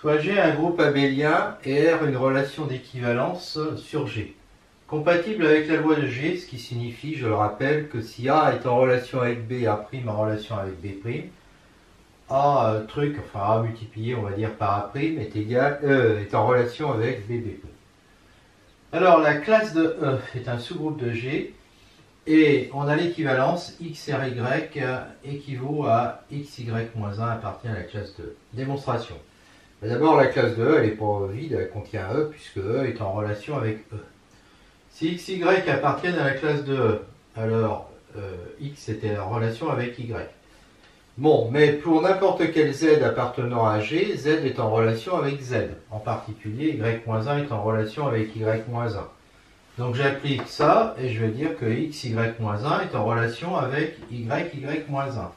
Soit G un groupe abélien et R une relation d'équivalence sur G. Compatible avec la loi de G, ce qui signifie, je le rappelle, que si A est en relation avec B, A' en relation avec B', A A multiplié, on va dire, par A' est en relation avec BB'. Alors, la classe de E est un sous-groupe de G, et on a l'équivalence x r y équivaut à xy-1 appartient à la classe de E. Démonstration. D'abord, la classe de E, elle n'est pas vide, elle contient E, puisque E est en relation avec E. Si x, y appartiennent à la classe de E, alors x était en relation avec y. Bon, mais pour n'importe quel z appartenant à G, z est en relation avec z. En particulier, y-1 est en relation avec y-1. Donc j'applique ça et je vais dire que x, y-1 est en relation avec y, y-1.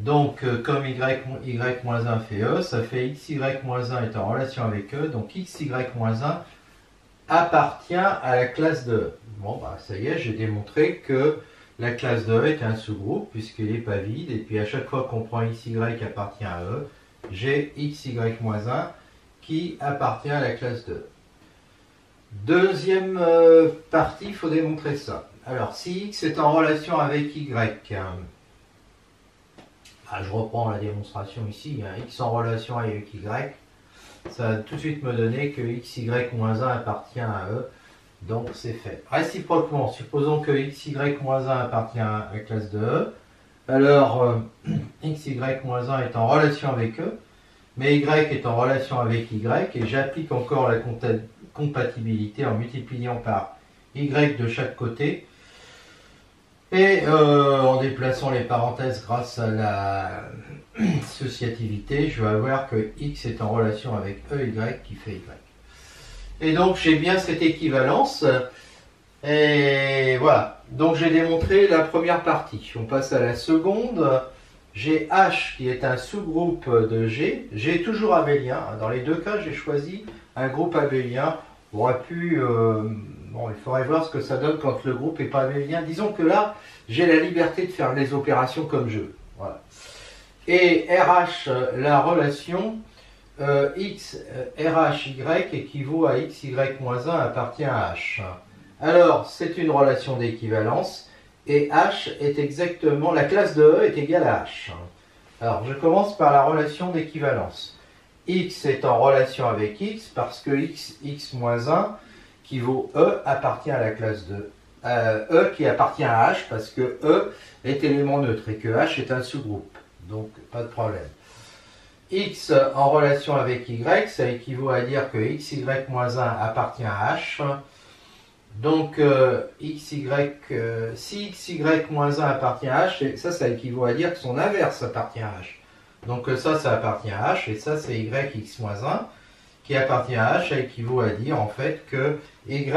Donc comme y-1 fait E, ça fait x, y-1 est en relation avec E, donc x, y-1 appartient à la classe de E. Bon, bah ça y est, j'ai démontré que la classe de E est un sous-groupe puisqu'il n'est pas vide, et puis à chaque fois qu'on prend x, y appartient à E, j'ai x, y-1 qui appartient à la classe de E. Deuxième partie, il faut démontrer ça. Alors, si x est en relation avec y, je reprends la démonstration ici, x en relation avec y, ça va tout de suite me donner que x, y-1 appartient à E, donc c'est fait. Réciproquement, supposons que x, y-1 appartient à la classe de E, alors x, y-1 est en relation avec E, mais y est en relation avec y, et j'applique encore la compatibilité en multipliant par y de chaque côté, et en déplaçant les parenthèses grâce à la associativité, je vais avoir que x est en relation avec EY qui fait y. Et donc j'ai bien cette équivalence, et voilà. Donc j'ai démontré la première partie. On passe à la seconde. J'ai H qui est un sous-groupe de G. G est toujours abélien. Dans les deux cas, j'ai choisi un groupe abélien. On aurait pu... bon, il faudrait voir ce que ça donne quand le groupe n'est pas abélien. Disons que là, j'ai la liberté de faire les opérations comme je veux. Voilà. Et RH, la relation x, RH, y équivaut à x, y-1 appartient à H. Alors, c'est une relation d'équivalence. Et H est exactement, la classe de E est égale à H. Alors, je commence par la relation d'équivalence. X est en relation avec X parce que x-1 qui vaut E appartient à la classe de E qui appartient à H parce que E est élément neutre et que H est un sous-groupe. Donc, pas de problème. X en relation avec Y, ça équivaut à dire que xy-1 appartient à H. Donc, si xy-1 appartient à H, ça équivaut à dire que son inverse appartient à H. Donc ça appartient à H, et ça c'est yx-1 qui appartient à H, ça équivaut à dire en fait que y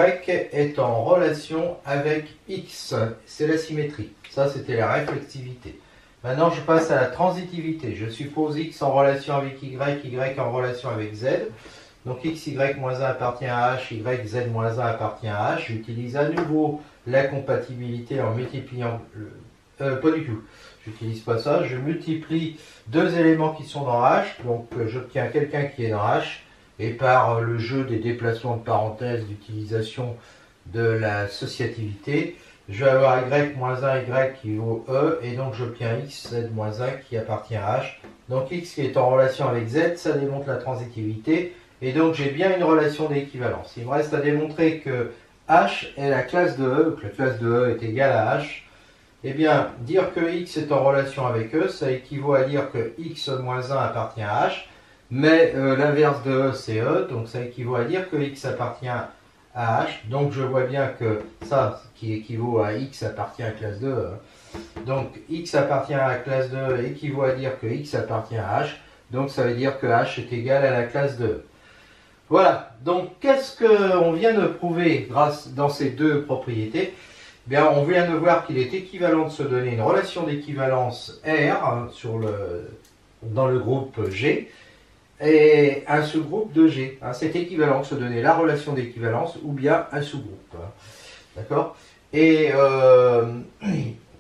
est en relation avec x. C'est la symétrie. Ça c'était la réflexivité. Maintenant je passe à la transitivité. Je suppose x en relation avec y, y en relation avec z. Donc x, y-1 appartient à H, y, z-1 appartient à H. J'utilise à nouveau la compatibilité en multipliant... pas du tout. J'utilise pas ça. Je multiplie deux éléments qui sont dans H. Donc j'obtiens quelqu'un qui est dans H. Et par le jeu des déplacements de parenthèses, d'utilisation de la associativité, je vais avoir y-1, y qui vaut E. Et donc j'obtiens x, z-1 qui appartient à H. Donc x qui est en relation avec z, ça démontre la transitivité. Et donc j'ai bien une relation d'équivalence. Il me reste à démontrer que H est la classe de E, que la classe de E est égale à H. Eh bien, dire que X est en relation avec E, ça équivaut à dire que X-1 appartient à H, mais l'inverse de E c'est E, donc ça équivaut à dire que X appartient à H. Donc je vois bien que ça, qui équivaut à X, appartient à la classe de E. Donc X appartient à la classe de E équivaut à dire que X appartient à H, donc ça veut dire que H est égal à la classe de E. Voilà, donc qu'est-ce qu'on vient de prouver dans ces deux propriétés? Bien, on vient de voir qu'il est équivalent de se donner une relation d'équivalence R dans le groupe G et un sous-groupe de G. C'est équivalent de se donner la relation d'équivalence ou bien un sous-groupe. D'accord? Et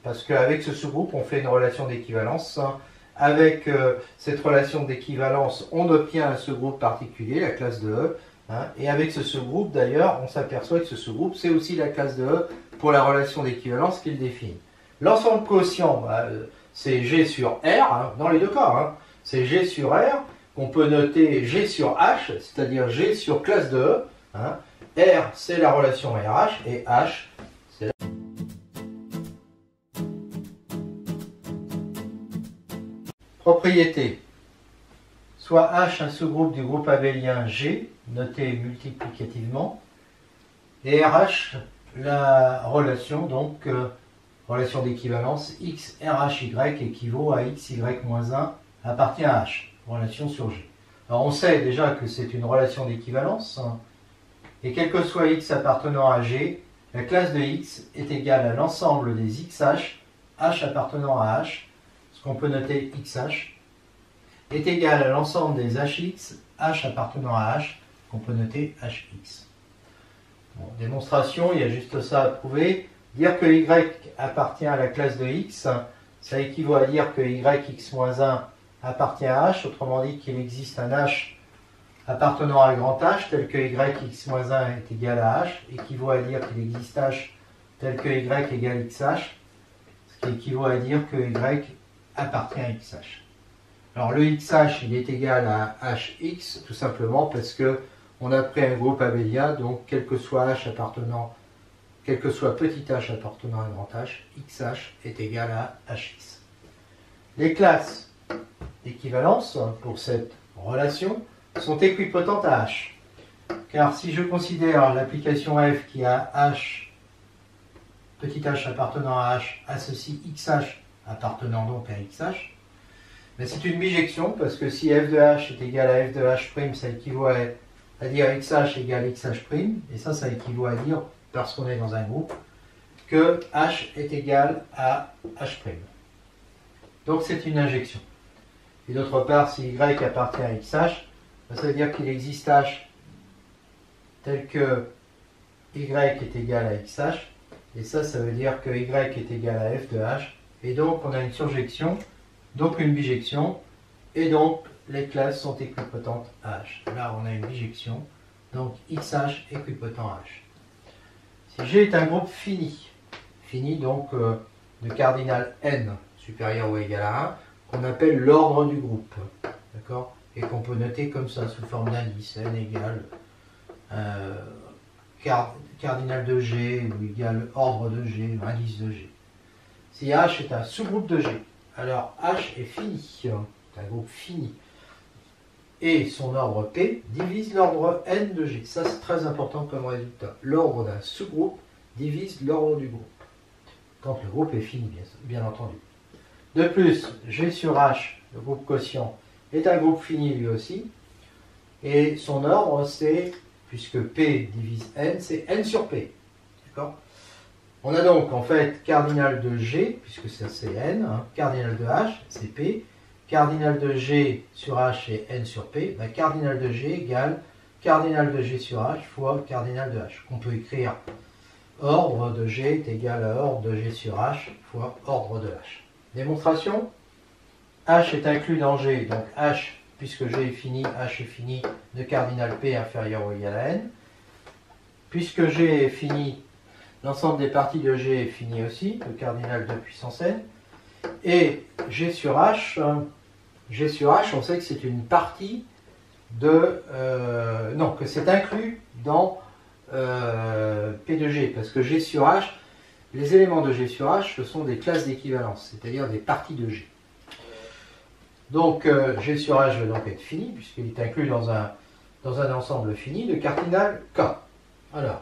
parce qu'avec ce sous-groupe, on fait une relation d'équivalence avec cette relation d'équivalence, on obtient un sous-groupe particulier, la classe de E. Hein, et avec ce sous-groupe, d'ailleurs, on s'aperçoit que ce sous-groupe, c'est aussi la classe de E pour la relation d'équivalence qu'il définit. L'ensemble quotient, bah, c'est G sur R, hein, dans les deux cas. Hein, c'est G sur R, qu'on peut noter G sur H, c'est-à-dire G sur classe de E. Hein. R, c'est la relation RH, et H, c'est la... Propriété. Soit H un sous-groupe du groupe abélien G, noté multiplicativement, et RH la relation, donc relation d'équivalence X RHY équivaut à XY moins 1 appartient à H, relation sur G. Alors on sait déjà que c'est une relation d'équivalence, hein, et quel que soit X appartenant à G, la classe de X est égale à l'ensemble des XH, H appartenant à H, ce qu'on peut noter XH, est égal à l'ensemble des HX, H appartenant à H, qu'on peut noter HX. Bon, démonstration, il y a juste ça à prouver. Dire que Y appartient à la classe de X, ça équivaut à dire que YX-1 appartient à H, autrement dit qu'il existe un H appartenant à grand H, tel que YX-1 est égal à H, équivaut à dire qu'il existe H tel que Y égale XH, ce qui équivaut à dire que Y appartient à XH. Alors le XH, il est égal à HX, tout simplement parce que on a pris un groupe abélien, donc quel que soit H appartenant, quel que soit petit h appartenant à grand H, XH est égal à HX. Les classes d'équivalence pour cette relation sont équipotentes à H. Car si je considère l'application F qui a H, petit h appartenant à H, associe XH appartenant donc à XH, mais c'est une bijection, parce que si f de h est égal à f de h', ça équivaut à dire xh égale xh', et ça équivaut à dire, parce qu'on est dans un groupe, que h est égal à h'. Donc c'est une injection. Et d'autre part, si y appartient à xh, ça veut dire qu'il existe h tel que y est égal à xh, et ça veut dire que y est égal à f de h, et donc on a une surjection, donc une bijection, et donc les classes sont équipotentes à H. Là, on a une bijection, donc XH équipotent à H. Si G est un groupe fini donc de cardinal n supérieur ou égal à 1, qu'on appelle l'ordre du groupe, d'accord, et qu'on peut noter comme ça, sous forme d'indice, n égale cardinal de G, ou égale ordre de G, ou indice de G. Si H est un sous-groupe de G, alors H est fini, c'est un groupe fini, et son ordre P divise l'ordre N de G. Ça c'est très important comme résultat. L'ordre d'un sous-groupe divise l'ordre du groupe, quand le groupe est fini, bien entendu. De plus, G sur H, le groupe quotient, est un groupe fini lui aussi, et son ordre c'est, puisque P divise N, c'est N sur P. D'accord ? On a donc en fait cardinal de G, puisque ça c'est N, hein, cardinal de H, c'est P, cardinal de G sur H c'est N sur P, ben, cardinal de G égale cardinal de G sur H fois cardinal de H. On peut écrire ordre de G est égal à ordre de G sur H fois ordre de H. Démonstration, H est inclus dans G, donc H, puisque G est fini, H est fini de cardinal P inférieur ou égal à N. Puisque G est fini, l'ensemble des parties de G est fini aussi, le cardinal de puissance n. Et G sur H, on sait que c'est une partie de... non, que c'est inclus dans P de G, parce que G sur H, les éléments de G sur H, ce sont des classes d'équivalence, c'est-à-dire des parties de G. Donc G sur H va donc être fini, puisqu'il est inclus dans un ensemble fini de cardinal K. Alors,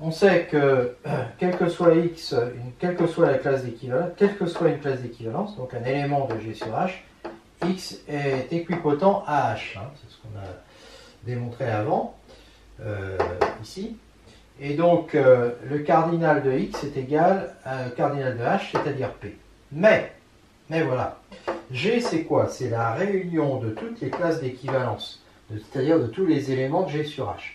on sait que quel que soit X, quelle que soit la classe d'équivalence, quelle que soit une classe d'équivalence, donc un élément de G sur H, X est équipotent à H. Hein, c'est ce qu'on a démontré avant, ici. Et donc, le cardinal de X est égal à cardinal de H, c'est-à-dire P. Mais voilà, G c'est quoi? C'est la réunion de toutes les classes d'équivalence, c'est-à-dire de tous les éléments de G sur H.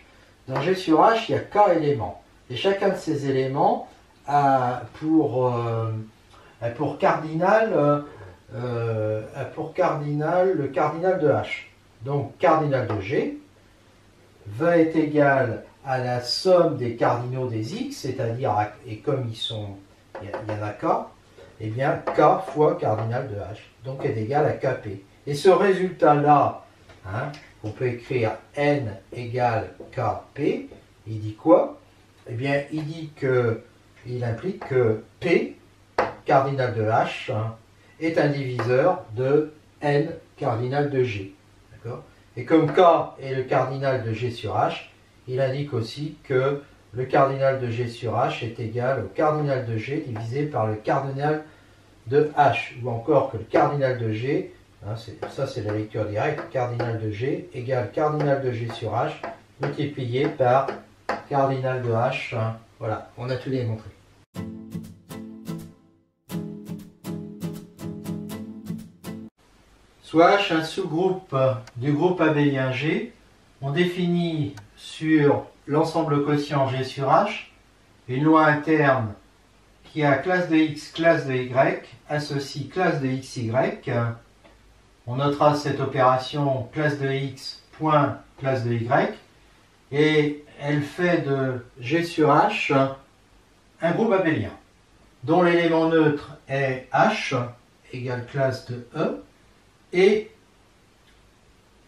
Dans G sur H, il y a K éléments. Et chacun de ces éléments a pour cardinal pour cardinal, le cardinal de H. Donc cardinal de G va être égal à la somme des cardinaux des X, c'est-à-dire, et comme il y en a K, eh bien K fois cardinal de H, donc est égal à Kp. Et ce résultat-là, hein, on peut écrire N égale Kp, il dit quoi? Eh bien, il implique que P, cardinal de H, hein, est un diviseur de N cardinal de G. Et comme K est le cardinal de G sur H, il indique aussi que le cardinal de G sur H est égal au cardinal de G divisé par le cardinal de H, ou encore que le cardinal de G, hein, ça c'est la lecture directe, cardinal de G égale cardinal de G sur H multiplié par cardinal de H. Hein, voilà, on a tout démontré. Soit H un sous-groupe du groupe abélien G, on définit sur l'ensemble quotient G sur H une loi interne qui a classe de X, classe de Y, associe classe de XY. On notera cette opération classe de X, point classe de Y, et elle fait de G sur H un groupe abélien, dont l'élément neutre est H, égale classe de E, et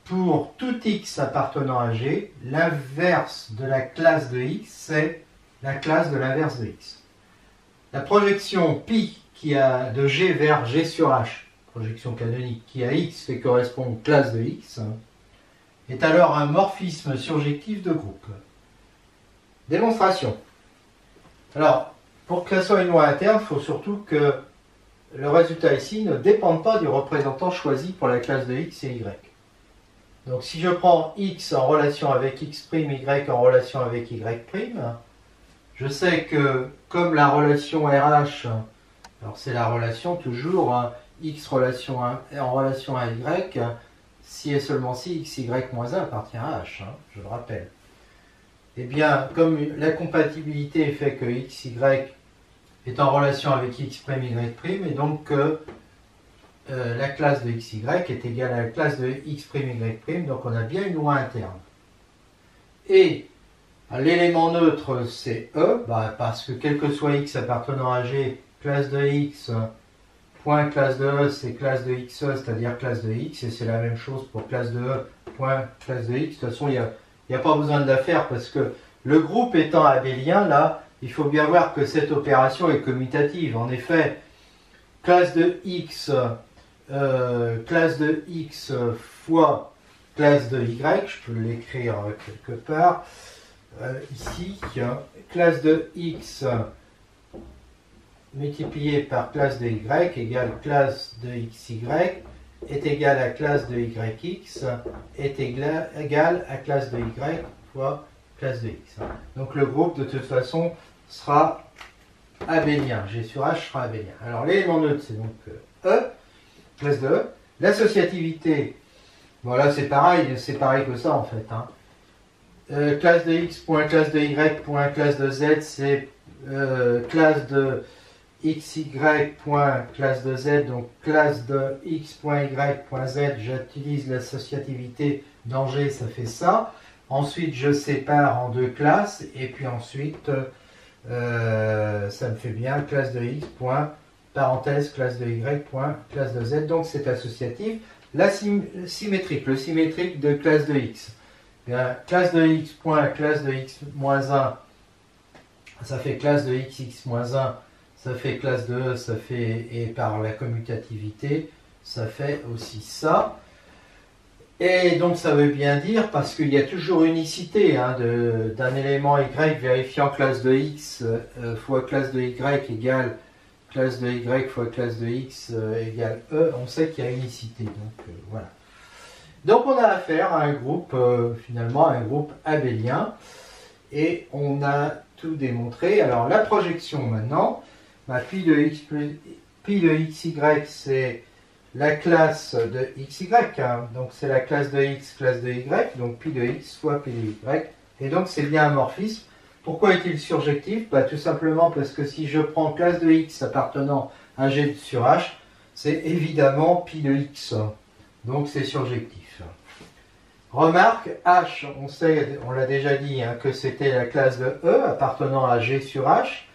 pour tout X appartenant à G, l'inverse de la classe de X, c'est la classe de l'inverse de X. La projection pi qui a de G vers G sur H, projection canonique, qui a X fait correspondre classe de X, est alors un morphisme surjectif de groupe. Démonstration. Alors, pour que ça soit une loi interne, il faut surtout que le résultat ici ne dépende pas du représentant choisi pour la classe de X et Y. Donc si je prends X en relation avec X', Y en relation avec Y', je sais que comme la relation RH, alors c'est la relation toujours hein, X relation en relation à Y, si et seulement si XY moins 1 appartient à H, hein, je le rappelle. Eh bien, comme la compatibilité fait que XY est en relation avec X', Y', et donc la classe de XY est égale à la classe de X', Y', donc on a bien une loi interne. Et l'élément neutre c'est E, parce que quel que soit X appartenant à G, classe de X, point classe de E, c'est classe de XE, c'est-à-dire classe de X, et c'est la même chose pour classe de E, point classe de X. De toute façon, il n'y a pas besoin de la faire, parce que le groupe étant abélien, là, il faut bien voir que cette opération est commutative. En effet, classe de X fois classe de Y, je peux l'écrire quelque part, ici, classe de X multiplié par classe de Y égale classe de XY est égal à classe de YX est égal à classe de Y fois classe de X. Donc le groupe de toute façon sera abélien, G sur H sera abélien. Alors l'élément neutre c'est donc E, classe de E. L'associativité, voilà c'est pareil que ça en fait. Hein. Classe de X point classe de Y point classe de Z, c'est classe de XY point classe de Z, donc classe de X point Y point Z, j'utilise l'associativité d'Angers, ça fait ça. Ensuite, je sépare en deux classes, et puis ensuite, ça me fait bien classe de X point, parenthèse, classe de Y point, classe de Z, donc c'est associatif. La symétrique, le symétrique de classe de X. Bien, classe de X point, classe de X moins 1, ça fait classe de XX moins 1, ça fait classe de E, ça fait, et par la commutativité, ça fait aussi ça. Et donc ça veut bien dire, parce qu'il y a toujours unicité hein, d'un élément Y vérifiant classe de X fois classe de Y égale classe de Y fois classe de X égale E, on sait qu'il y a unicité. Donc voilà. Donc on a affaire à un groupe, finalement, un groupe abélien, et on a tout démontré. Alors la projection maintenant, pi de XY c'est la classe de XY, hein. Donc c'est la classe de X, classe de Y, donc pi de X fois pi de Y, et donc c'est bien un morphisme. Pourquoi est-il surjectif? Tout simplement parce que si je prends classe de X appartenant à G sur H, c'est évidemment pi de x. Donc c'est surjectif. Remarque, H, on sait, on l'a déjà dit, hein, que c'était la classe de E appartenant à G sur H.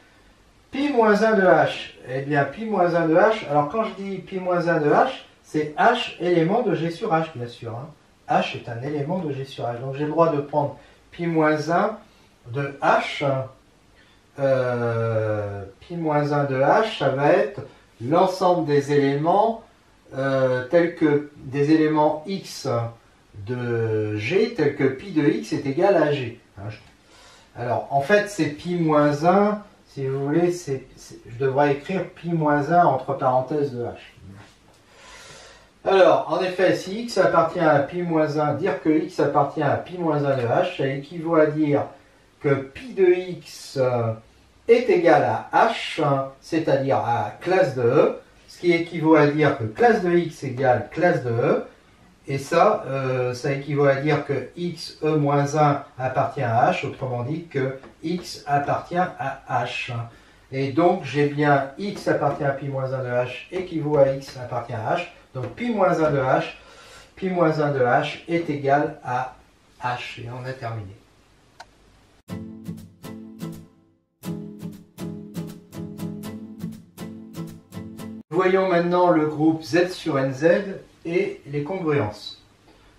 Pi moins 1 de H. Eh bien, pi moins 1 de H, alors quand je dis pi moins 1 de H, c'est H élément de G sur H, bien sûr. Hein. H est un élément de G sur H. Donc j'ai le droit de prendre pi moins 1 de H. Pi moins 1 de H, ça va être l'ensemble des éléments tels que des éléments x de G, tels que pi de x est égal à G. Alors, en fait, c'est pi moins 1, si vous voulez, je devrais écrire pi moins 1 entre parenthèses de H. Alors, en effet, si x appartient à pi moins 1, dire que x appartient à pi moins 1 de H, ça équivaut à dire que pi de x est égal à H, c'est-à-dire à classe de E, ce qui équivaut à dire que classe de x égale classe de E, et ça, ça équivaut à dire que x, E-1 appartient à H, autrement dit que x appartient à H. Et donc, j'ai bien x appartient à pi moins 1 de H équivaut à x appartient à H. Donc, pi moins 1 de H, pi moins 1 de H est égal à H. Et on a terminé. Voyons maintenant le groupe Z sur NZ et les congruences.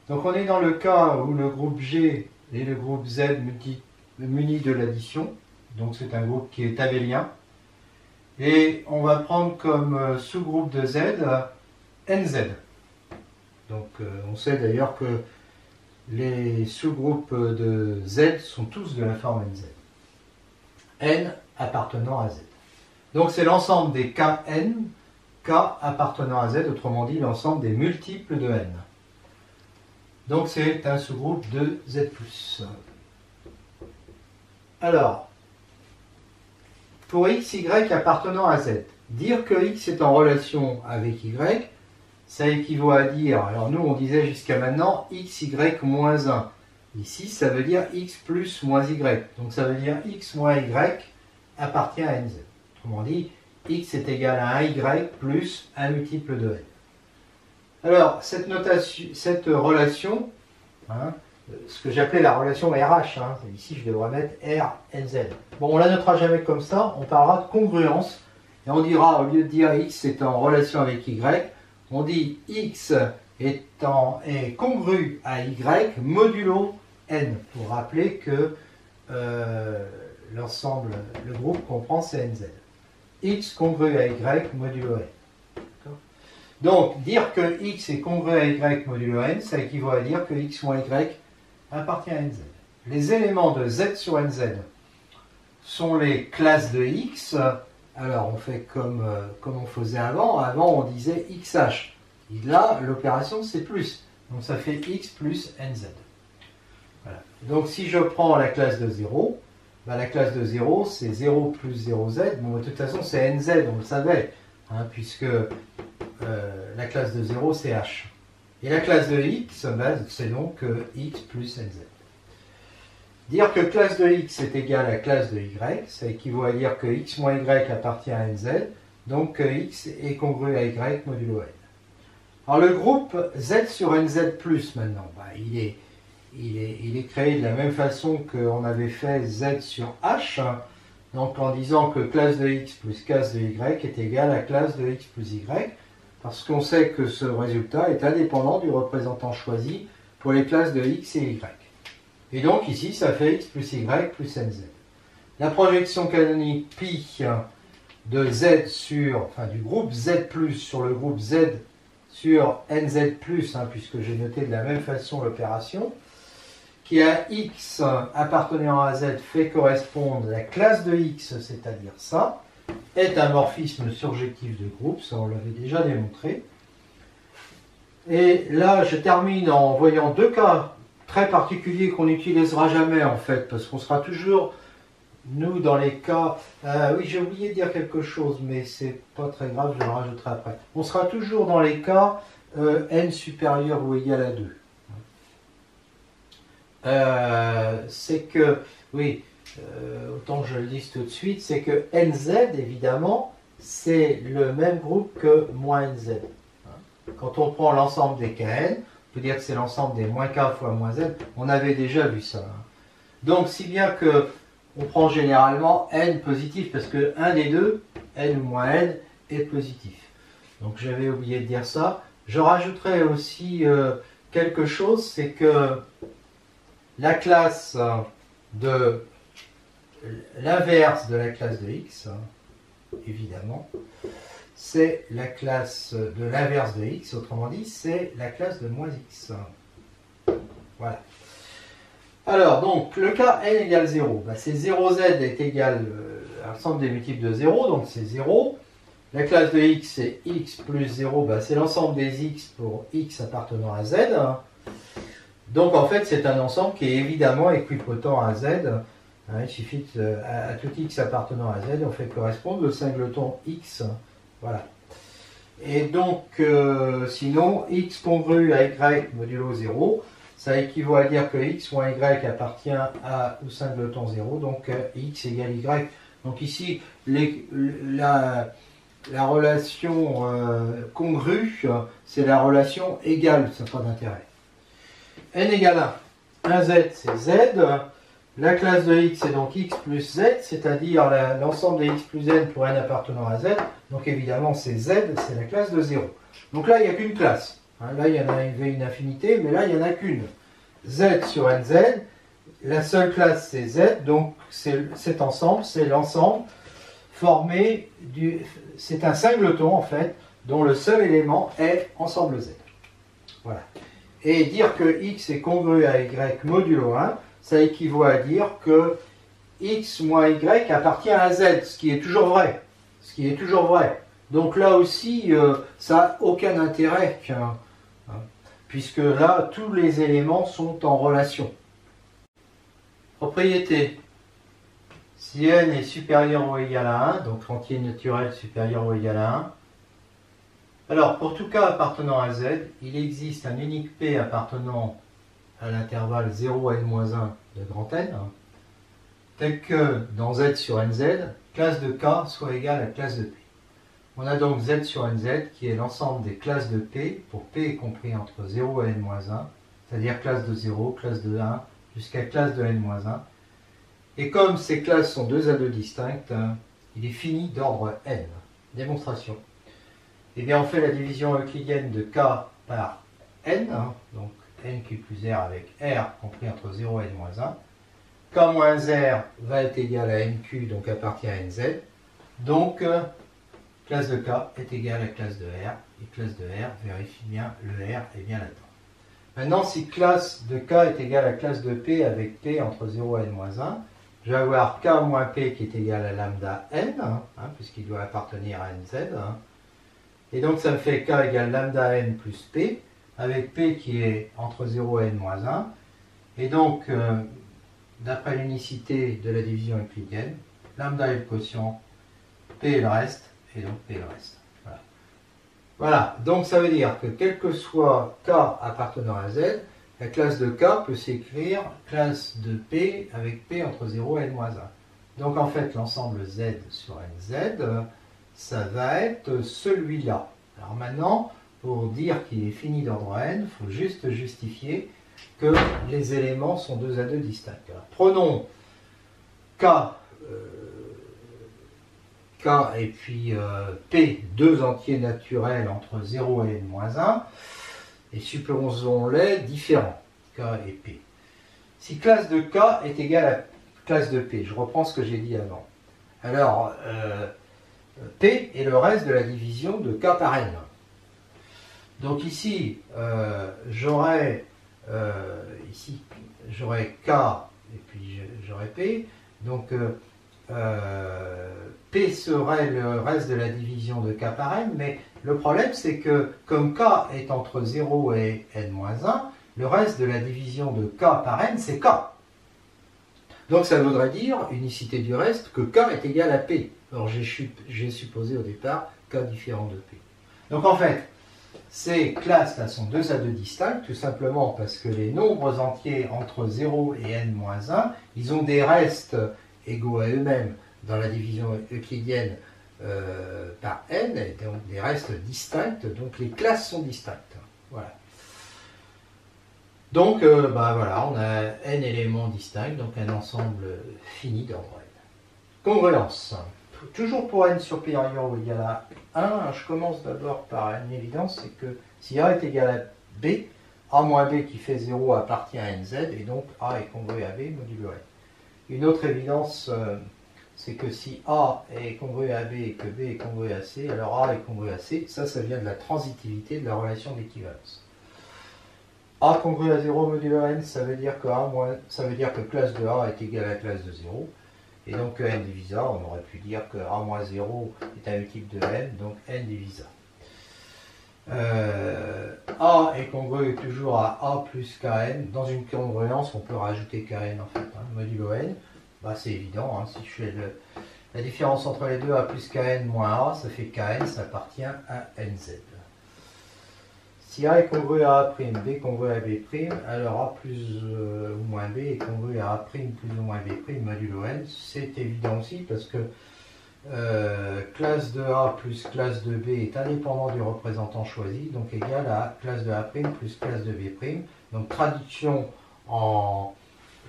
Donc on est dans le cas où le groupe G et le groupe Z munis de l'addition. Donc c'est un groupe qui est abélien. Et on va prendre comme sous-groupe de Z NZ. Donc on sait d'ailleurs que les sous-groupes de Z sont tous de la forme NZ. N appartenant à Z. Donc c'est l'ensemble des Kn, K appartenant à Z, autrement dit l'ensemble des multiples de N. Donc c'est un sous-groupe de Z+. Alors, pour x, y appartenant à Z, dire que x est en relation avec y, ça équivaut à dire, alors nous on disait jusqu'à maintenant x, y moins 1. Ici ça veut dire x plus moins y. Donc ça veut dire x moins y appartient à nz. Autrement dit, x est égal à 1y plus un multiple de n. Alors, cette relation, hein, ce que j'appelais la relation RH, hein, ici je devrais mettre R, NZ. Bon, on ne la notera jamais comme ça, on parlera de congruence, et on dira, au lieu de dire x est en relation avec y, on dit x est congru à y modulo n, pour rappeler que l'ensemble, le groupe comprend CNZ. X congru à y modulo n. Donc, dire que x est congru à y modulo n, ça équivaut à dire que x moins y appartient à nz. Les éléments de z sur nz sont les classes de x. Alors, on fait comme on faisait avant. Avant, on disait xh. Et là, l'opération, c'est plus. Donc, ça fait x plus nz. Voilà. Donc, si je prends la classe de 0, ben, la classe de 0, c'est 0 plus 0z. Bon, de toute façon, c'est nz, on le savait, hein, puisque la classe de 0, c'est h. Et la classe de x, ben, c'est donc x plus nz. Dire que classe de x est égale à classe de y, ça équivaut à dire que x moins y appartient à nz, donc que x est congru à y modulo n. Alors le groupe z sur nz plus maintenant, ben, il est créé de la même façon qu'on avait fait z sur h, donc en disant que classe de x plus classe de y est égale à classe de x plus y, parce qu'on sait que ce résultat est indépendant du représentant choisi pour les classes de x et y. Et donc ici, ça fait x plus y plus nz. La projection canonique pi de z sur, enfin du groupe z plus sur le groupe z sur nz plus, hein, puisque j'ai noté de la même façon l'opération, qui a x appartenant à z fait correspondre à la classe de x, c'est-à-dire ça, est un morphisme surjectif de groupe, ça on l'avait déjà démontré. Et là, je termine en voyant deux cas très particuliers qu'on n'utilisera jamais en fait, parce qu'on sera toujours, nous, dans les cas... oui, j'ai oublié de dire quelque chose, mais c'est pas très grave, je le rajouterai après. On sera toujours dans les cas n supérieur ou égal à 2. C'est que, oui, autant que je le dise tout de suite, c'est que nz, évidemment, c'est le même groupe que moins nz. Quand on prend l'ensemble des kn, on peut dire que c'est l'ensemble des moins k fois moins n. On avait déjà vu ça. Donc, si bien que on prend généralement n positif, parce que un des deux, n ou moins n, est positif. Donc, j'avais oublié de dire ça. Je rajouterai aussi quelque chose, c'est que la classe de l'inverse de la classe de x, évidemment, c'est la classe de l'inverse de x, autrement dit, c'est la classe de moins x. Voilà. Alors, donc, le cas n égale 0, c'est 0z est égal à l'ensemble des multiples de 0, donc c'est 0. La classe de x, c'est x plus 0, c'est l'ensemble des x pour x appartenant à z. Donc, en fait, c'est un ensemble qui est évidemment équipotent à z. Il suffit à tout x appartenant à z, on fait correspondre le singleton x. Voilà. Et donc, sinon, x congru à y modulo 0, ça équivaut à dire que x moins y appartient au singleton 0, donc x égale y. Donc ici, la relation congrue, c'est la relation égale, ça n'a pas d'intérêt. N égale 1. 1z, c'est z. La classe de x est donc x plus z, c'est-à-dire l'ensemble des x plus n pour n appartenant à z. Donc évidemment, c'est z, c'est la classe de 0. Donc là, il n'y a qu'une classe. Là, il y en avait une infinité, mais là, il n'y en a qu'une. Z sur nz, la seule classe, c'est z, donc cet ensemble, c'est l'ensemble formé c'est un singleton, en fait, dont le seul élément est ensemble z. Voilà. Et dire que x est congru à y modulo 1, ça équivaut à dire que x moins y appartient à z, ce qui est toujours vrai. Ce qui est toujours vrai. Donc là aussi, ça n'a aucun intérêt, puisque là, tous les éléments sont en relation. Propriété. Si n est supérieur ou égal à 1, donc entier naturel supérieur ou égal à 1, alors pour tout cas appartenant à z, il existe un unique p appartenant à l'intervalle 0 n-1 de grand N, tel que dans z sur nz, classe de k soit égale à classe de p. On a donc z sur nz qui est l'ensemble des classes de p, pour p est compris entre 0 et n-1, c'est-à-dire classe de 0, classe de 1, jusqu'à classe de n-1. Et comme ces classes sont 2 à 2 distinctes, il est fini d'ordre n. Démonstration. Eh bien, on fait la division euclidienne de k par n, donc nq plus r avec r compris entre 0 et n-1. K moins r va être égal à nq, donc appartient à nz. Donc, classe de k est égale à classe de r, et classe de r, vérifie bien, le r est bien là-dedans. Maintenant, si classe de k est égale à classe de p avec p entre 0 et n-1, je vais avoir k moins p qui est égal à lambda n, puisqu'il doit appartenir à nz. Et donc, ça me fait k égale lambda n plus p, avec p qui est entre 0 et n-1. Et donc, d'après l'unicité de la division euclidienne, lambda est le quotient, p est le reste, et donc p est le reste. Voilà. Voilà, donc ça veut dire que quel que soit k appartenant à z, la classe de k peut s'écrire classe de p avec p entre 0 et n-1. Donc en fait, l'ensemble z sur nz, ça va être celui-là. Alors maintenant, pour dire qu'il est fini d'ordre n, il faut juste justifier que les éléments sont 2 à 2 distincts. Alors, prenons k, k et puis p, deux entiers naturels entre 0 et n-1, et supposons-les différents, k et p. Si classe de k est égale à classe de p, je reprends ce que j'ai dit avant, alors p est le reste de la division de k par n. Donc ici, j'aurai k et puis j'aurai p. Donc p serait le reste de la division de k par n, mais le problème c'est que comme k est entre 0 et n-1, le reste de la division de k par n c'est k. Donc ça voudrait dire, unicité du reste, que k est égal à p. Alors j'ai supposé au départ k différent de p. Donc en fait, ces classes-là sont 2 à 2 distinctes, tout simplement parce que les nombres entiers entre 0 et n-1, ils ont des restes égaux à eux-mêmes dans la division euclidienne par n, et donc des restes distincts, donc les classes sont distinctes. Voilà. Donc, voilà, on a n éléments distincts, donc un ensemble fini d'ordre n. Congruence. Toujours pour n supérieur ou égal à 1, je commence d'abord par une évidence, c'est que si A est égal à B, A moins B qui fait 0 appartient à nz, et donc A est congru à B modulo n. Une autre évidence, c'est que si A est congru à B et que B est congru à C, alors A est congru à C, ça vient de la transitivité de la relation d'équivalence. A congru à 0 modulo n, ça veut dire que classe de A est égale à classe de 0. Et donc n divise A, on aurait pu dire que A moins 0 est un multiple de n, donc n divise A. A est congru toujours à A plus Kn. Dans une congruence, on peut rajouter Kn en fait. Modulo n, c'est évident. Si je fais la différence entre les deux, A plus Kn moins A, ça fait Kn, ça appartient à nz. Si A est congru à A', B congru à B', alors A plus ou moins B est congru à A' plus ou moins B' modulo n. C'est évident aussi parce que classe de A plus classe de B est indépendant du représentant choisi, donc égal à classe de A' plus classe de B'. Donc traduction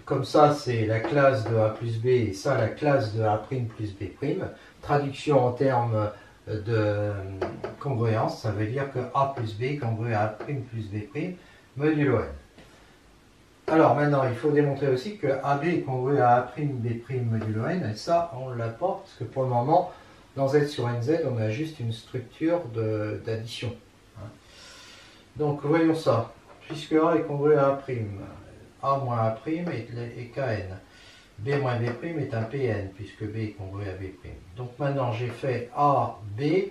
comme ça, c'est la classe de A plus B et ça la classe de A' plus B'. Traduction en termes de congruence, ça veut dire que A plus B congru à A' plus B' modulo n. Alors maintenant, il faut démontrer aussi que AB est congru à A', B' modulo n, et ça, on ne l'a pas, parce que pour le moment, dans Z sur NZ, on a juste une structure d'addition. Donc voyons ça. Puisque A est congru à A' moins A' est Kn. B moins B' est un Pn, puisque B est congru à B'. Donc maintenant, j'ai fait AB,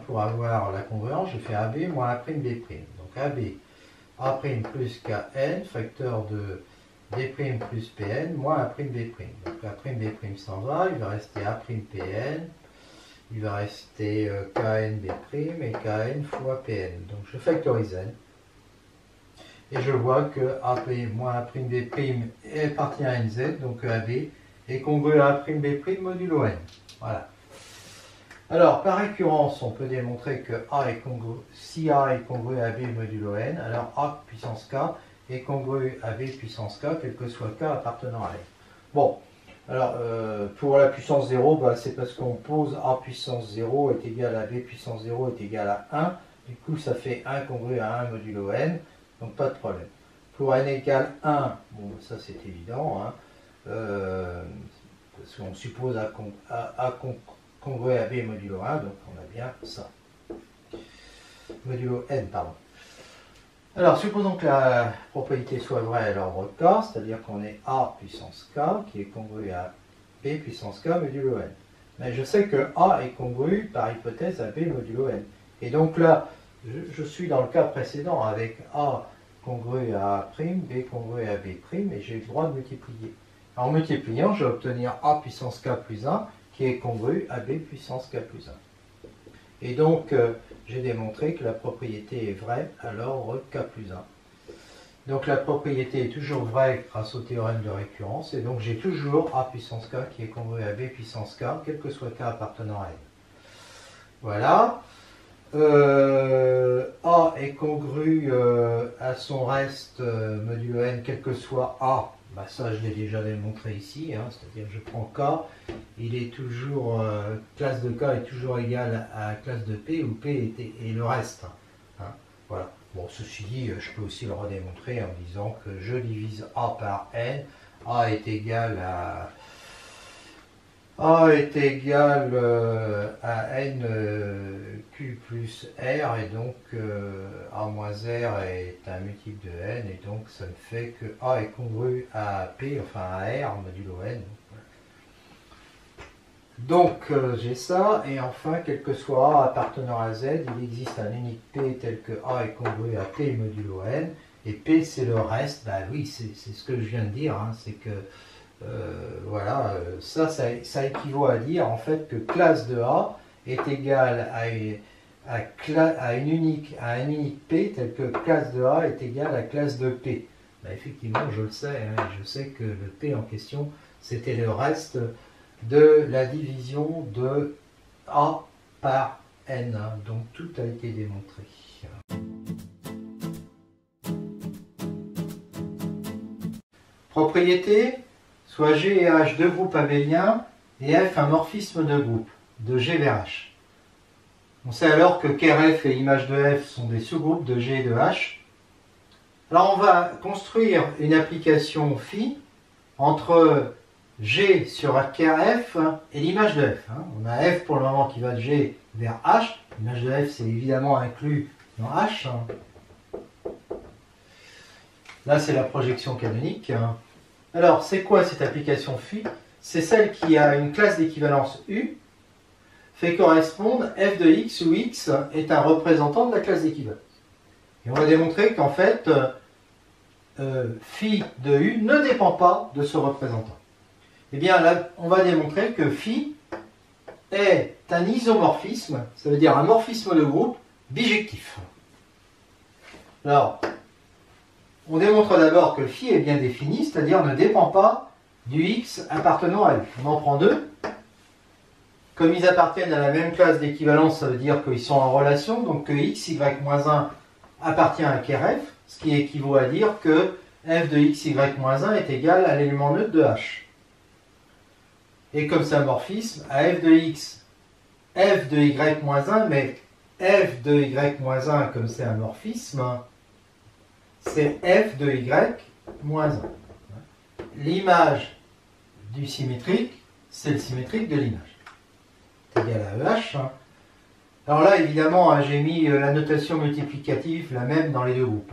pour avoir la congruence, j'ai fait AB moins A' B'. Donc AB, A' plus Kn, facteur de B' plus Pn, moins A' B'. Donc A' B' s'en va, il va rester A' Pn, il va rester Kn B' et Kn fois Pn. Donc je factorise n. Et je vois que AP moins A' B' appartient à nz, donc AB est congru à A' B' modulo n. Voilà. Alors, par récurrence, on peut démontrer que si A est congru à B modulo n, alors A puissance k est congru à B puissance k, quel que soit k appartenant à n. Bon, alors, pour la puissance 0, c'est parce qu'on pose A puissance 0 est égal à B puissance 0 est égal à 1. Du coup, ça fait 1 congru à 1 modulo n, donc pas de problème. Pour n égale 1, bon, ça c'est évident, parce qu'on suppose A congru à B modulo 1, donc on a bien ça. Modulo n, pardon. Alors, supposons que la propriété soit vraie à l'ordre k, c'est-à-dire qu'on est A puissance k, qui est congru à B puissance k modulo n. Mais je sais que A est congru, par hypothèse, à B modulo n. Et donc là, je suis dans le cas précédent avec A congru à A', B congru à B', et j'ai le droit de multiplier. En multipliant, je vais obtenir A puissance k plus 1, qui est congru à B puissance k plus 1. Et donc, j'ai démontré que la propriété est vraie à l'ordre k plus 1. Donc la propriété est toujours vraie grâce au théorème de récurrence, et donc j'ai toujours A puissance k qui est congru à B puissance k, quel que soit k appartenant à n. Voilà. A est congru à son reste modulo n, quel que soit A. Ça, je l'ai déjà démontré ici, c'est-à-dire que je prends K, il est toujours, classe de K est toujours égale à classe de P, où P est le reste. Voilà. Bon, ceci dit, je peux aussi le redémontrer en disant que je divise A par N, A est égal à N Q plus R, et donc A moins R est un multiple de N, et donc ça me fait que A est congru à P, enfin à R modulo N. Donc j'ai ça, et enfin, quel que soit A appartenant à Z, il existe un unique P tel que A est congru à P modulo N, et P c'est le reste. Oui, c'est ce que je viens de dire, c'est que voilà, ça équivaut à dire en fait que classe de A est égale à un unique P tel que classe de A est égale à classe de P. Effectivement, je le sais, je sais que le P en question, c'était le reste de la division de A par N. Donc tout a été démontré. Propriété, soit G et H deux groupes abéliens et F un morphisme de groupe, de G vers H. On sait alors que KRF et image de F sont des sous-groupes de G et de H. Alors on va construire une application phi entre G sur KRF et l'image de F. On a F pour le moment qui va de G vers H. L'image de F c'est évidemment inclus dans H. Là c'est la projection canonique. Alors c'est quoi cette application phi? C'est celle qui a une classe d'équivalence U fait correspondre f de x où x est un représentant de la classe d'équivalence. Et on va démontrer qu'en fait, phi de u ne dépend pas de ce représentant. Eh bien là, on va démontrer que phi est un isomorphisme, ça veut dire un morphisme de groupe bijectif. Alors, on démontre d'abord que phi est bien défini, c'est-à-dire ne dépend pas du x appartenant à u. On en prend deux. Comme ils appartiennent à la même classe d'équivalence, ça veut dire qu'ils sont en relation, donc que x, y-1 appartient à KRF, ce qui équivaut à dire que f de x, y-1 est égal à l'élément neutre de h. Et comme c'est un morphisme, à f de x, f de y-1, mais f de y-1, comme c'est un morphisme, c'est f de y-1. L'image du symétrique, c'est le symétrique de l'image. Égal à EH. Alors là, évidemment, j'ai mis la notation multiplicative, la même dans les deux groupes.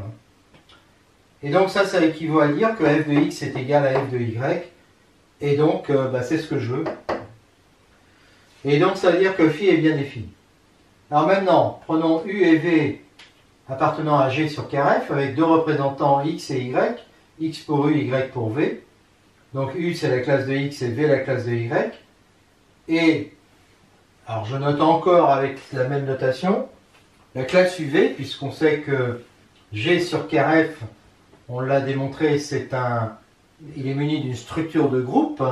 Et donc ça équivaut à dire que f de x est égal à f de y. Et donc, c'est ce que je veux. Et donc, ça veut dire que phi est bien défini. Alors maintenant, prenons u et v appartenant à G sur KRF avec deux représentants x et y. X pour u, y pour v. Donc u, c'est la classe de x et v, la classe de y. Et alors je note encore avec la même notation la classe UV, puisqu'on sait que G sur KRF, on l'a démontré, il est muni d'une structure de groupe,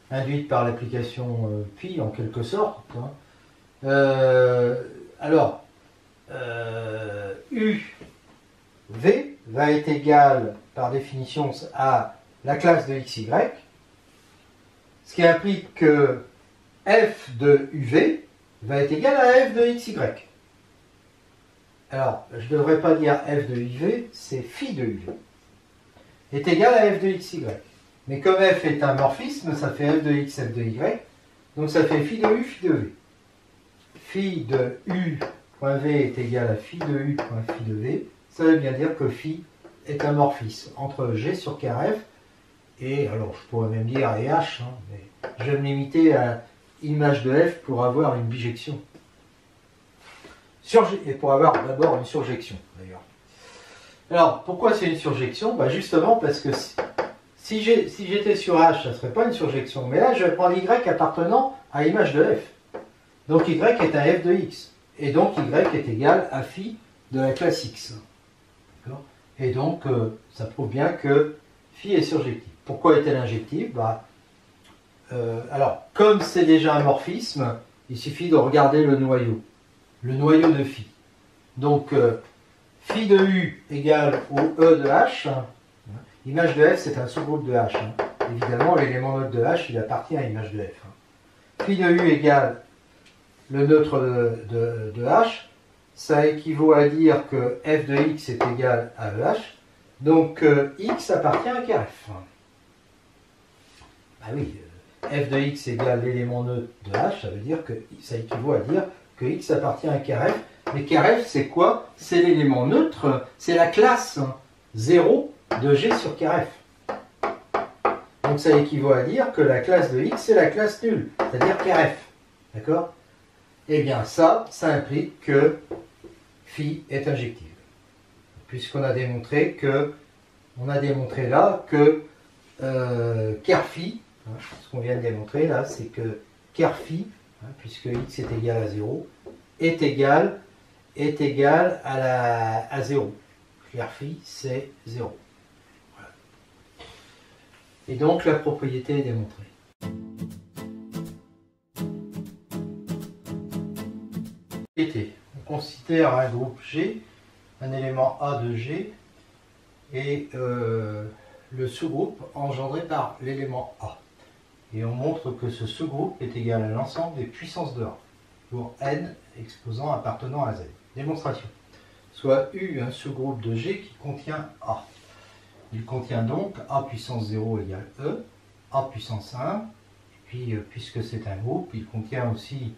induite par l'application pi en quelque sorte. Alors, UV va être égal par définition à la classe de XY, ce qui implique que f de UV va être égal à f de XY. Alors, je ne devrais pas dire f de UV, c'est phi de UV. Est égal à f de XY. Mais comme f est un morphisme, ça fait f de x, f de y. Donc ça fait phi de u, phi de v. Phi de u point v est égal à phi de u point phi de v. Ça veut bien dire que phi est un morphisme entre G sur KRF et, alors je pourrais même dire et H, mais je vais me limiter à image de f pour avoir une bijection. Et pour avoir d'abord une surjection, d'ailleurs. Alors, pourquoi c'est une surjection? Justement parce que si j'étais sur H, ça ne serait pas une surjection. Mais là, je vais prendre Y appartenant à image de F. Donc Y est un F de X. Et donc Y est égal à phi de la classe X. Et donc, ça prouve bien que phi est surjective. Pourquoi est-elle injective? Alors, comme c'est déjà un morphisme, il suffit de regarder le noyau de phi. Donc, phi de u égale au E de h. Image de f, c'est un sous-groupe de h. Évidemment, l'élément neutre de h, il appartient à image de f. Phi de u égale le neutre de h. Ça équivaut à dire que f de x est égal à EH. Donc, x appartient à KF. Oui, f de x égale l'élément neutre de h, ça veut dire que ça équivaut à dire que x appartient à KF. Mais KF, c'est quoi? C'est l'élément neutre, c'est la classe 0 de G sur KF. Donc ça équivaut à dire que la classe de x, c'est la classe nulle, c'est-à-dire KF. D'accord? Eh bien ça implique que phi est injective. Puisqu'on a démontré là que kerphi, ce qu'on vient de démontrer là, c'est que kerphi, puisque x est égal à 0, est égal à 0. Kerphi, c'est 0. Voilà. Et donc la propriété est démontrée. On considère un groupe G, un élément A de G, et le sous-groupe engendré par l'élément A. Et on montre que ce sous-groupe est égal à l'ensemble des puissances de A, pour n exposants appartenant à Z. Démonstration. Soit U un sous-groupe de G qui contient A. Il contient donc A puissance 0 égale E, A puissance 1, et puis puisque c'est un groupe, il contient aussi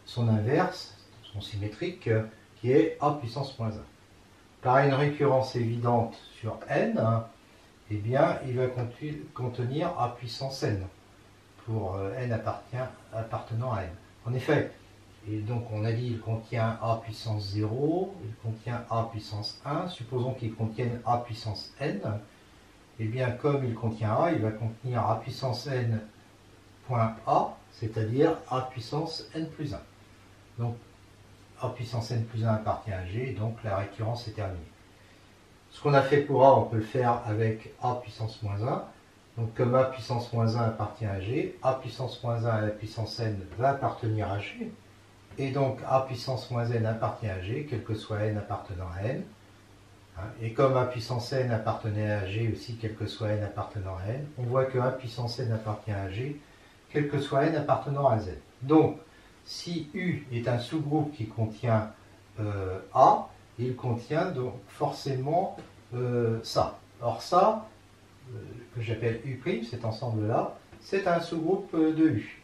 son inverse, son symétrique, qui est A puissance moins 1. Par une récurrence évidente sur n, eh bien, il va contenir A puissance n, pour n appartenant à n. En effet, et donc on a dit qu'il contient A puissance 0, il contient A puissance 1, supposons qu'il contienne A puissance n, et bien comme il contient A, il va contenir A puissance n point A, c'est-à-dire A puissance n plus 1. Donc A puissance n plus 1 appartient à G, et donc la récurrence est terminée. Ce qu'on a fait pour A, on peut le faire avec A puissance moins 1. Donc comme A puissance moins 1 appartient à G, A puissance moins 1 à la puissance n va appartenir à G. Et donc A puissance moins n appartient à G, quel que soit n appartenant à n. Et comme A puissance n appartenait à G aussi, quel que soit n appartenant à n, on voit que A puissance n appartient à G, quel que soit n appartenant à Z. Donc, si U est un sous-groupe qui contient A, il contient donc forcément ça. Or ça, que j'appelle U', cet ensemble-là, c'est un sous-groupe de U,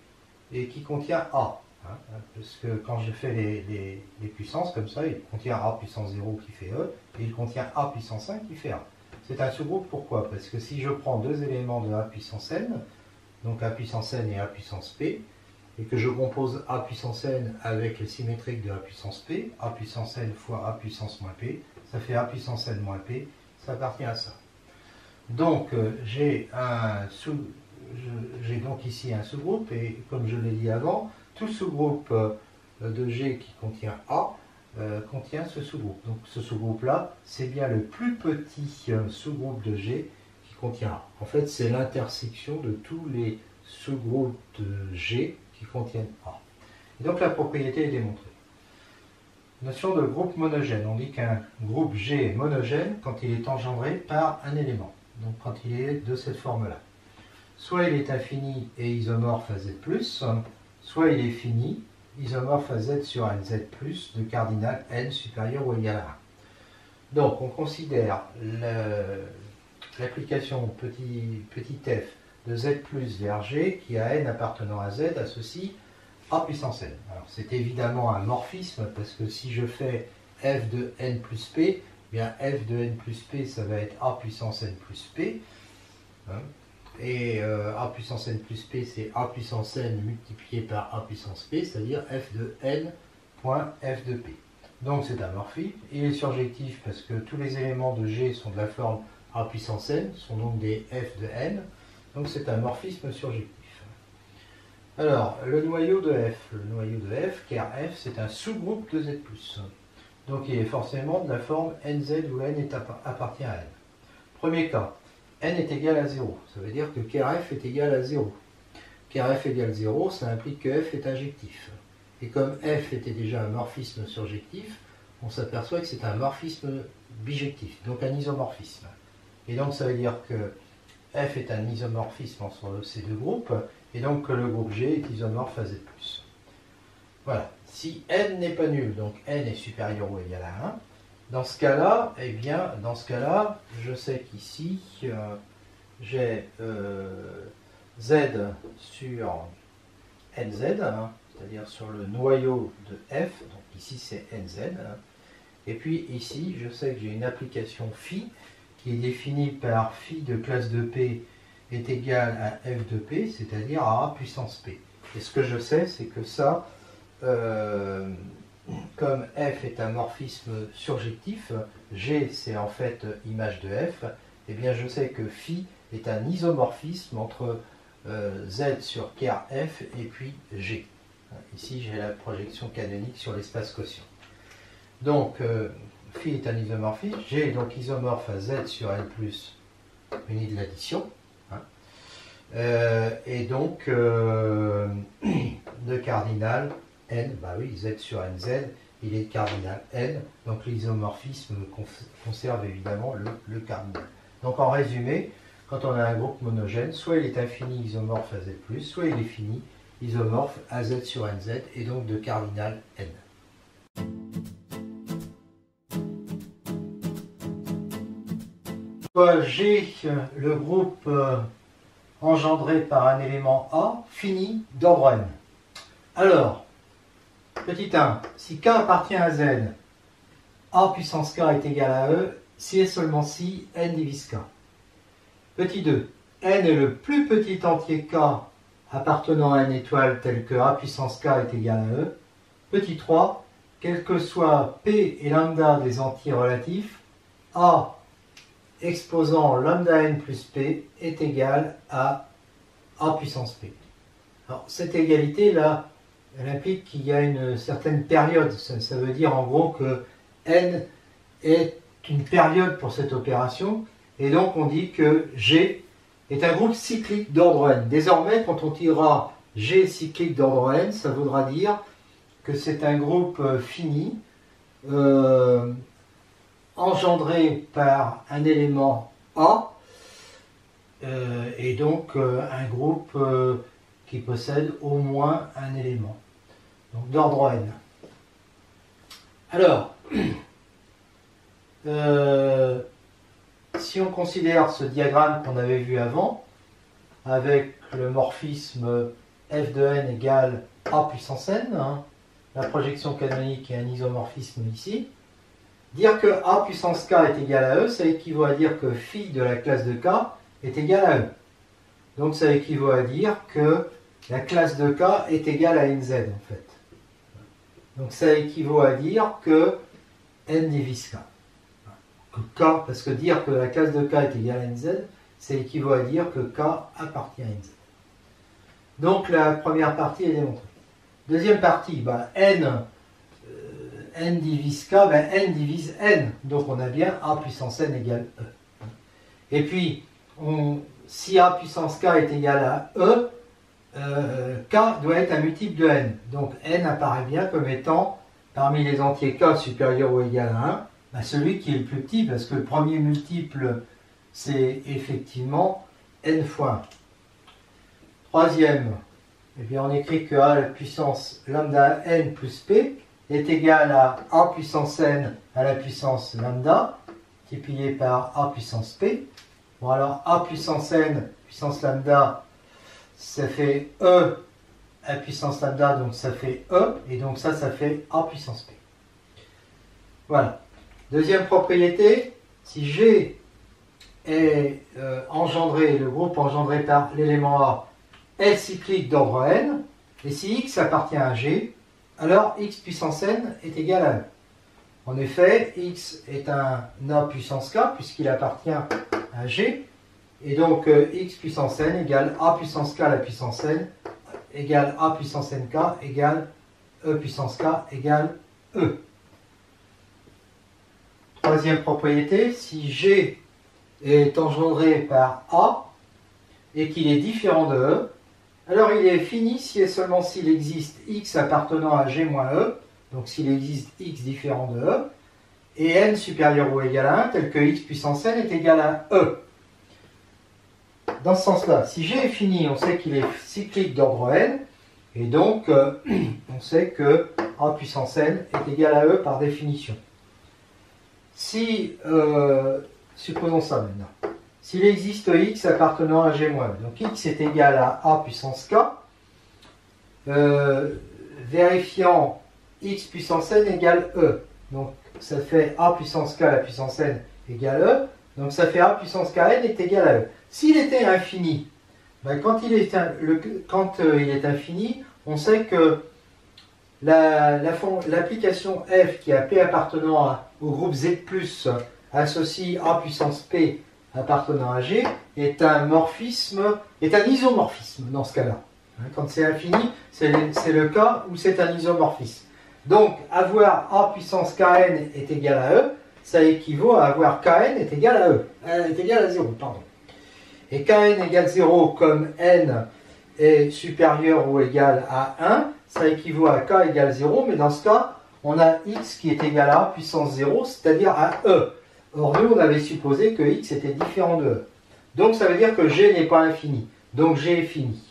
et qui contient A. Parce que quand je fais les puissances comme ça, il contient A puissance 0 qui fait E, et il contient A puissance 1 qui fait A. C'est un sous-groupe, pourquoi? Parce que si je prends deux éléments de A puissance n, donc A puissance n et A puissance p, et que je compose A puissance n avec le symétrique de A puissance p, A puissance n fois A puissance moins p, ça fait A puissance n moins p, ça appartient à ça. Donc j'ai donc ici un sous-groupe, et comme je l'ai dit avant, tout sous-groupe de G qui contient A contient ce sous-groupe. Donc ce sous-groupe-là, c'est bien le plus petit sous-groupe de G qui contient A. En fait, c'est l'intersection de tous les sous-groupes de G qui contiennent A. Et donc la propriété est démontrée. Notion de groupe monogène. On dit qu'un groupe G est monogène quand il est engendré par un élément. Donc quand il est de cette forme-là. Soit il est infini et isomorphe à Z+, soit il est fini, isomorphe à Z sur nz+, de cardinal n supérieur ou égal à 1. Donc on considère l'application petit f de Z+ vers G qui a n appartenant à Z associe A puissance n. Alors c'est évidemment un morphisme parce que si je fais f de n plus p, bien f de n plus p ça va être A puissance n plus p. Et A puissance n plus p c'est A puissance n multiplié par A puissance p, c'est-à-dire f de n point f de p. Donc c'est un morphisme. Il est surjectif parce que tous les éléments de G sont de la forme A puissance n, sont donc des f de n. Donc c'est un morphisme surjectif. Alors, le noyau de f, car f c'est un sous-groupe de Z+. Donc il est forcément de la forme nz où n appartient à n. Premier cas, n est égal à 0. Ça veut dire que Krf est égal à 0. Krf égale 0, ça implique que f est injectif. Et comme f était déjà un morphisme surjectif, on s'aperçoit que c'est un morphisme bijectif, donc un isomorphisme. Et donc ça veut dire que f est un isomorphisme entre ces deux groupes, et donc que le groupe G est isomorphe à Z+. Voilà. Si n n'est pas nul, donc n est supérieur ou égal à 1, dans ce cas-là, eh bien, je sais qu'ici, j'ai Z sur nz, c'est-à-dire sur le noyau de f, donc ici c'est nz, et puis ici, je sais que j'ai une application phi qui est définie par phi de classe de p est égal à f de p, c'est-à-dire à A puissance p. Et ce que je sais, c'est que ça, comme f est un morphisme surjectif, G c'est en fait image de f, et bien je sais que phi est un isomorphisme entre Z sur car f et puis G. Ici j'ai la projection canonique sur l'espace quotient. Donc phi est un isomorphisme, G est donc isomorphe à Z sur N plus uni de l'addition. Et donc de cardinal n, bah oui, Z sur nz il est cardinal n, donc l'isomorphisme conserve évidemment le cardinal. Donc en résumé, quand on a un groupe monogène, soit il est infini isomorphe à z+, soit il est fini isomorphe à z sur nz, et donc de cardinal n. G, le groupe engendré par un élément A, fini d'ordre n. Alors, petit 1, si K appartient à Z, A puissance K est égal à E, si et seulement si n divise K. Petit 2, n est le plus petit entier K appartenant à une étoile telle que A puissance K est égal à E. Petit 3, quel que soit P et lambda des entiers relatifs, A exposant lambda n plus P est égal à A puissance P. Alors, cette égalité-là, elle implique qu'il y a une certaine période. Ça veut dire en gros que n est une période pour cette opération. Et donc on dit que G est un groupe cyclique d'ordre n. Désormais, quand on tirera G cyclique d'ordre n, ça voudra dire que c'est un groupe fini, engendré par un élément A, et donc un groupe qui possède au moins un élément, donc d'ordre n. Alors, si on considère ce diagramme qu'on avait vu avant, avec le morphisme f de n égale a puissance n, hein, la projection canonique est un isomorphisme ici, dire que a puissance k est égal à e, ça équivaut à dire que phi de la classe de k est égal à e. Donc ça équivaut à dire que la classe de k est égale à nz en fait. Donc ça équivaut à dire que n divise k. Que k, parce que dire que la classe de k est égale à nz, ça équivaut à dire que k appartient à nz. Donc la première partie est démontrée. Deuxième partie, n divise k, n divise n. Donc on a bien a puissance n égale e. Et puis, si a puissance k est égal à e, k doit être un multiple de n. Donc n apparaît bien comme étant, parmi les entiers k supérieurs ou égal à 1, celui qui est le plus petit, parce que le premier multiple, c'est effectivement n fois 1. Troisième, eh bien on écrit que a puissance lambda n plus p est égal à a puissance n à la puissance lambda, multiplié par a puissance p. Bon alors a puissance n, puissance lambda, ça fait e à puissance lambda, donc ça fait e, et donc ça fait a puissance p. Voilà. Deuxième propriété, si G est engendré, le groupe engendré par l'élément A est cyclique d'ordre n, et si x appartient à G, alors x puissance n est égal à e. En effet, x est un a puissance k, puisqu'il appartient à G, et donc x puissance n égale a puissance k à la puissance n, égale a puissance nk, égale e puissance k, égale e. Troisième propriété, si G est engendré par A et qu'il est différent de E, alors il est fini si et seulement s'il existe x appartenant à G moins E, donc s'il existe x différent de E, et n supérieur ou égal à 1, tel que x puissance n est égal à E. Dans ce sens-là, si G est fini, on sait qu'il est cyclique d'ordre n, et donc on sait que A puissance n est égal à E par définition. Si, supposons ça maintenant, s'il existe x appartenant à G-, donc x est égal à A puissance k, vérifiant x puissance n égale E, donc ça fait A puissance k à la puissance n égale E, donc ça fait A puissance kn est égal à E. S'il était infini, quand il est infini, on sait que l'application f qui a p appartenant au groupe Z+, associe A puissance p appartenant à G, est un isomorphisme dans ce cas-là. Quand c'est infini, c'est le cas où c'est un isomorphisme. Donc, avoir A puissance kn est égal à E, ça équivaut à avoir kn est égal à E, est égal à 0, pardon. Et kn égale 0 comme n est supérieur ou égal à 1, ça équivaut à k égale 0, mais dans ce cas, on a x qui est égal à a puissance 0, c'est-à-dire à e. Or, nous, on avait supposé que x était différent de e. Donc, ça veut dire que g n'est pas infini. Donc, g est fini.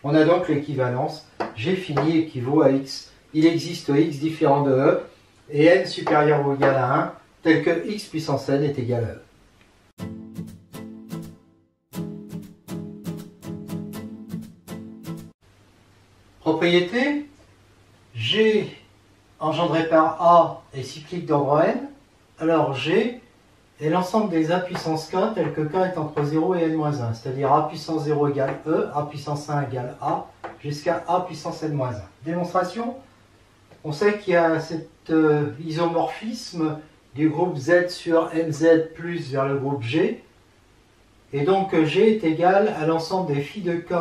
On a donc l'équivalence. G fini équivaut à x. Il existe x différent de e et n supérieur ou égal à 1, tel que x puissance n est égal à e. Propriété, G engendré par A est cyclique d'ordre n, alors G est l'ensemble des A puissance K tel que K est entre 0 et n-1, c'est-à-dire A puissance 0 égale E, A puissance 1 égale A, jusqu'à A puissance n-1. Démonstration, on sait qu'il y a cet isomorphisme du groupe Z sur nz plus vers le groupe G, et donc G est égal à l'ensemble des phi de K,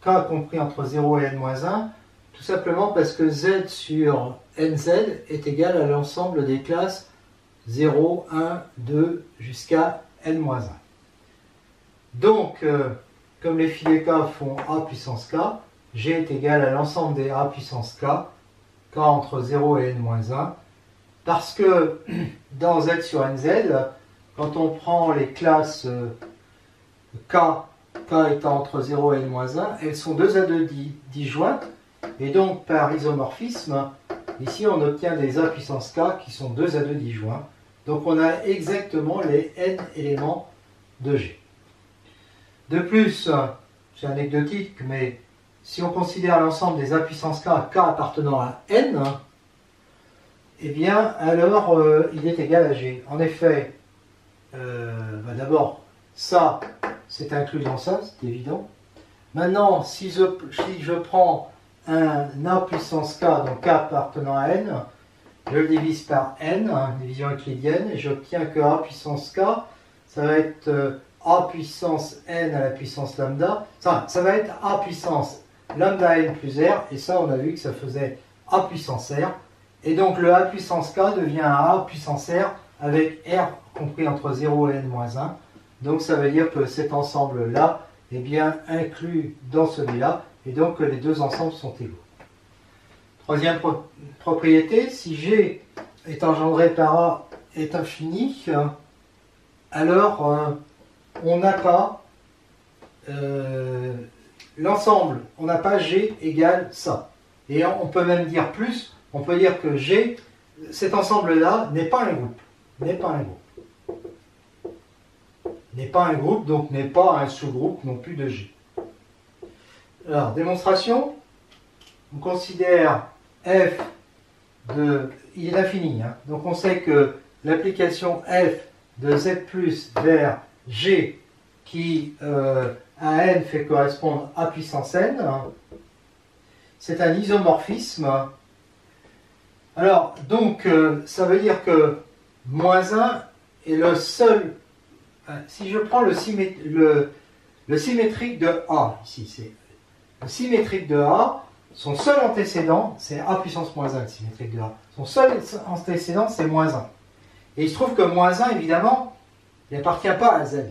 K compris entre 0 et n-1, tout simplement parce que Z sur nz est égal à l'ensemble des classes 0, 1, 2 jusqu'à n-1. Donc, comme les phi de K font A puissance K, G est égal à l'ensemble des A puissance K, K entre 0 et n-1, parce que dans Z sur nz, quand on prend les classes K, K étant entre 0 et n-1, elles sont 2 à 2 disjointes, et donc par isomorphisme, ici on obtient des A puissance K qui sont 2 à 2 disjoints. Donc on a exactement les n éléments de G. De plus, c'est anecdotique, mais si on considère l'ensemble des A puissance K, K appartenant à n, eh bien alors il est égal à G. En effet, d'abord, ça c'est inclus dans ça, c'est évident. Maintenant, si je prends un A puissance K, donc K appartenant à n, je le divise par n, division euclidienne, et j'obtiens que A puissance K, ça va être A puissance n à la puissance lambda, ça va être A puissance lambda n plus r, et ça on a vu que ça faisait A puissance r, et donc le A puissance K devient un A puissance r avec r compris entre 0 et n-1, donc ça veut dire que cet ensemble-là est bien inclus dans celui-là, et donc que les deux ensembles sont égaux. Troisième propriété, si G est engendré par A est infini, alors on n'a pas l'ensemble, on n'a pas G égale ça. Et on peut même dire plus, on peut dire que G, cet ensemble-là, n'est pas un groupe. N'est pas un groupe. N'est pas un groupe, donc n'est pas un sous-groupe non plus de G. Alors, démonstration, on considère f de... il est infini, hein, donc on sait que l'application f de z plus vers g qui à n fait correspondre à puissance n, c'est un isomorphisme. Alors, donc, ça veut dire que moins 1 est le seul... si je prends le symétrique de A, ici, c'est le symétrique de A, son seul antécédent, c'est A puissance moins 1, le symétrique de A. Son seul antécédent, c'est moins 1. Et il se trouve que moins 1, évidemment, il n'appartient pas à Z.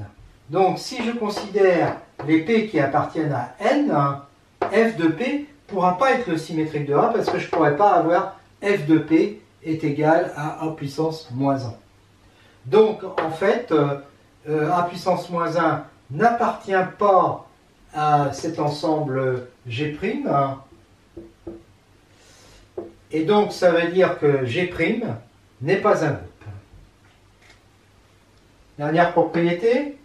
Donc, si je considère les P qui appartiennent à N, f de P ne pourra pas être le symétrique de A parce que je ne pourrais pas avoir f de P est égal à A puissance moins 1. Donc, en fait, A puissance moins 1 n'appartient pas à cet ensemble G', et donc ça veut dire que G' n'est pas un groupe. Dernière propriété,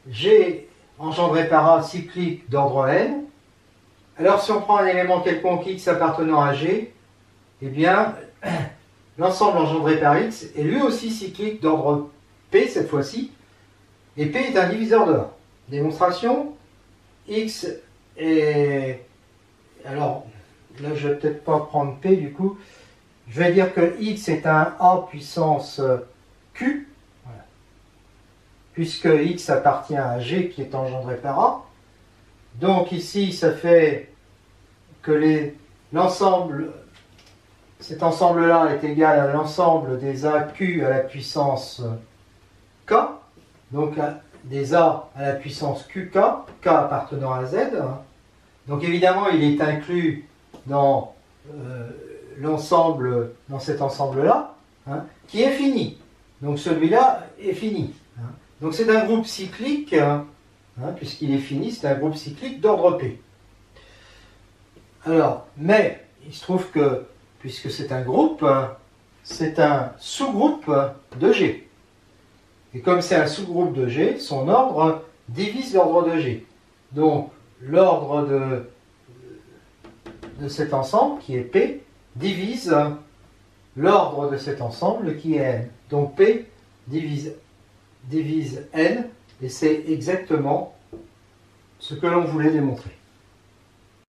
G engendré par A cyclique d'ordre n. Alors si on prend un élément quelconque x appartenant à G, eh bien l'ensemble engendré par x est lui aussi cyclique d'ordre P cette fois-ci, et P est un diviseur de A. Démonstration, x est... Alors, là je vais peut-être pas prendre P du coup. Je vais dire que x est un A puissance Q, voilà, puisque x appartient à G qui est engendré par A. Donc ici, ça fait que cet ensemble-là est égal à l'ensemble des AQ à la puissance K, donc des A à la puissance QK, K appartenant à Z. Donc évidemment, il est inclus dans l'ensemble, dans cet ensemble-là, hein, qui est fini. Donc celui-là est fini. Hein. Donc c'est un groupe cyclique, hein, puisqu'il est fini, c'est un groupe cyclique d'ordre P. Alors, mais il se trouve que, puisque c'est un groupe, c'est un sous-groupe de G. Et comme c'est un sous-groupe de G, son ordre divise l'ordre de G. Donc, l'ordre de cet ensemble, qui est P, divise l'ordre de cet ensemble, qui est N. Donc, P divise N, et c'est exactement ce que l'on voulait démontrer.